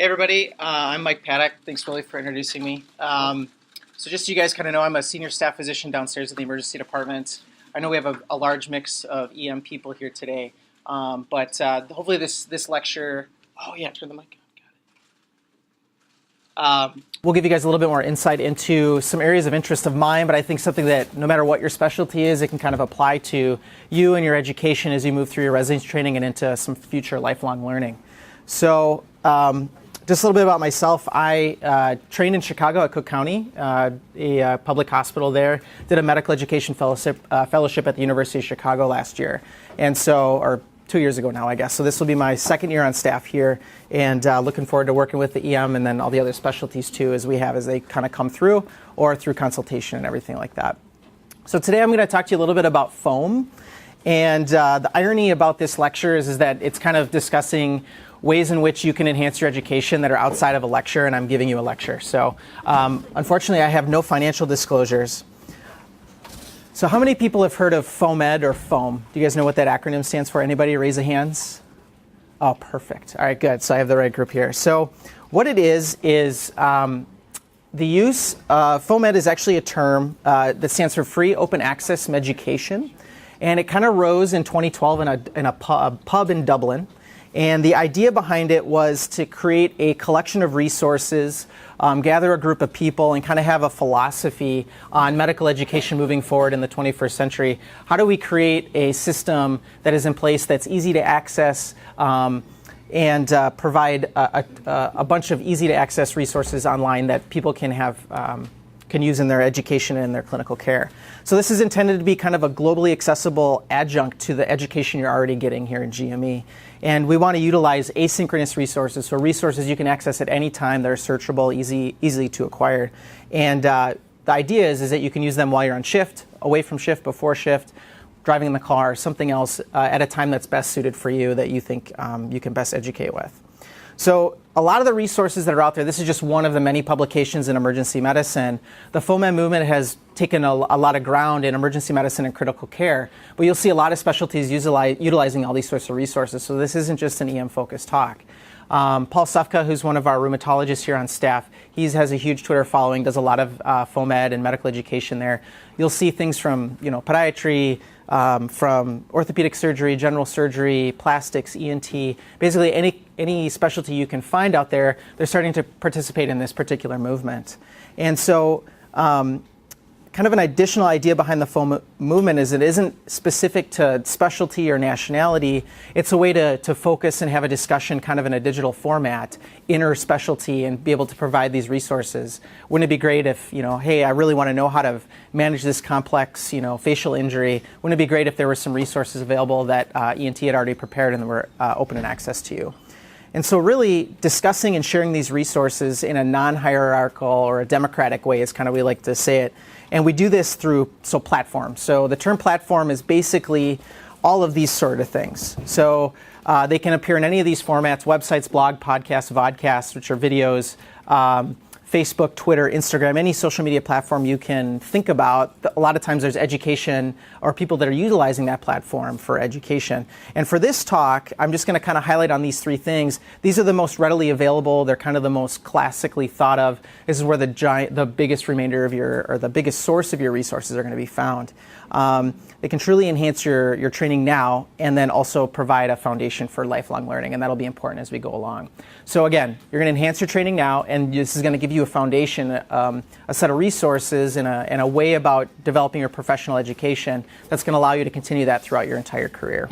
Hey everybody, I'm Mike Paddock. Thanks Willie for introducing me. So just so you guys kind of know, I'm a senior staff physician downstairs in the emergency department. I know we have a large mix of EM people here today, but hopefully this lecture. Oh yeah, turn the mic on. Got it. We'll give you guys a little bit more insight into some areas of interest of mine, but I think something that no matter what your specialty is, it can kind of apply to you and your education as you move through your residency training and into some future lifelong learning. So. Just a little bit about myself. I trained in Chicago at Cook County, a public hospital there. Did a medical education fellowship at the University of Chicago last year, or 2 years ago now, I guess. So this will be my second year on staff here, and looking forward to working with the EM and then all the other specialties too, as they kind of come through, or through consultation and everything like that. So today I'm going to talk to you a little bit about foam, and the irony about this lecture is that it's kind of discussing ways in which you can enhance your education that are outside of a lecture, and I'm giving you a lecture. So unfortunately, I have no financial disclosures. So how many people have heard of FOAMed or FOAM? Do you guys know what that acronym stands for? Anybody? Raise a hands. Oh, perfect. All right, good. So I have the right group here. So what it is the use, FOAMed is actually a term that stands for Free Open Access Education, and it kind of rose in 2012 in a pub in Dublin. And the idea behind it was to create a collection of resources, gather a group of people, and kind of have a philosophy on medical education moving forward in the 21st century. How do we create a system that is in place that's easy to access and provide a bunch of easy to access resources online that people can use in their education and in their clinical care. So this is intended to be kind of a globally accessible adjunct to the education you're already getting here in GME. And we want to utilize asynchronous resources, so resources you can access at any time that are searchable, easily to acquire. And the idea is that you can use them while you're on shift, away from shift, before shift, driving in the car, something else at a time that's best suited for you that you think you can best educate with. So a lot of the resources that are out there, this is just one of the many publications in emergency medicine. The FOAMed movement has taken a lot of ground in emergency medicine and critical care, but you'll see a lot of specialties utilizing all these sorts of resources. So this isn't just an EM-focused talk. Paul Sufka, who's one of our rheumatologists here on staff, he has a huge Twitter following, does a lot of FOAMed and medical education there. You'll see things from podiatry, from orthopedic surgery, general surgery, plastics, ENT, basically any specialty you can find out there, they're starting to participate in this particular movement. And so kind of an additional idea behind the FOAM movement is it isn't specific to specialty or nationality. It's a way to focus and have a discussion kind of in a digital format, inter-specialty, and be able to provide these resources. Wouldn't it be great if, hey, I really want to know how to manage this complex, facial injury. Wouldn't it be great if there were some resources available that ENT had already prepared and were open in access to you? And so really discussing and sharing these resources in a non-hierarchical or a democratic way is kind of we like to say it. And we do this through platforms. So the term platform is basically all of these sort of things. So they can appear in any of these formats: websites, blog, podcasts, vodcasts, which are videos, Facebook, Twitter, Instagram, any social media platform you can think about. A lot of times there's education or people that are utilizing that platform for education. And for this talk, I'm just going to kind of highlight on these three things. These are the most readily available. They're kind of the most classically thought of. This is where the biggest remainder of the biggest source of your resources are going to be found. They can truly enhance your training now and then also provide a foundation for lifelong learning, and that'll be important as we go along. So again, you're going to enhance your training now, and this is going to give you a foundation, a set of resources, and a way about developing your professional education that's going to allow you to continue that throughout your entire career.